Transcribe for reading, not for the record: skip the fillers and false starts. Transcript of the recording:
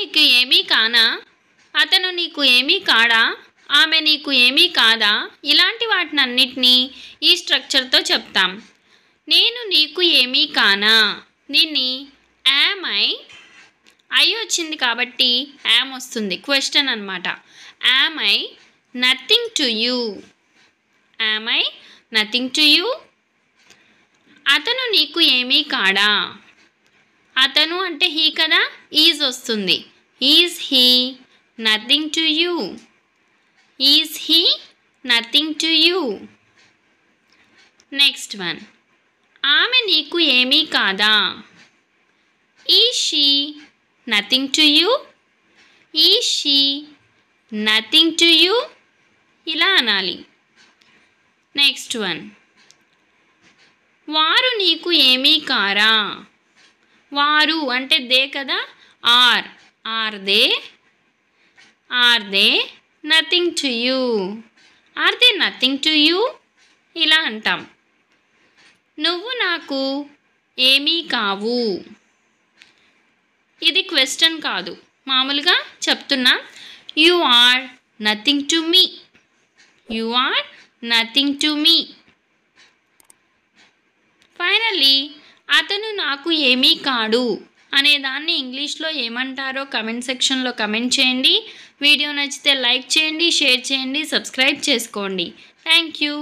నీకు ఏమీ కానా, అతను నీకు ఏమీ కాడా, ఆమె నీకు ఏమీ కాదా, ఇలాంటి వాటినన్నిటినీ ఈ స్ట్రక్చర్తో చెప్తాం. నేను నీకు ఏమీ కానా, దీన్ని యామ్ ఐ వచ్చింది కాబట్టి యామ్ వస్తుంది, క్వశ్చన్ అన్నమాట. Am I nothing to you, am I nothing to you. అతను నీకు ఏమీ కాడా, అతను అంటే హీ కదా, ఈజ్ వస్తుంది. Is he nothing to you, is he nothing to you. Next one, ఆమె నీకు ఏమీ కాదా, is she nothing to you, is she nothing to you, ఇలా అనాలి. నెక్స్ట్ వన్, వారు నీకు ఏమీ కారా, వారు అంటే దే కదా, are they nothing to you, are they nothing to you, ఇలా అంటాం. నువ్వు నాకు ఏమీ కావు, ఇది క్వశ్చన్ కాదు, మామూలుగా చెప్తున్నా. You are nothing to me, you are nothing to me. Finally అతను నాకు ఏమీ కాడు అనేదాన్ని ఇంగ్లీష్లో ఏమంటారో కమెంట్ సెక్షన్లో కమెంట్ చేయండి. వీడియో నచ్చితే లైక్ చేయండి, షేర్ చేయండి, సబ్స్క్రైబ్ చేసుకోండి. Thank you.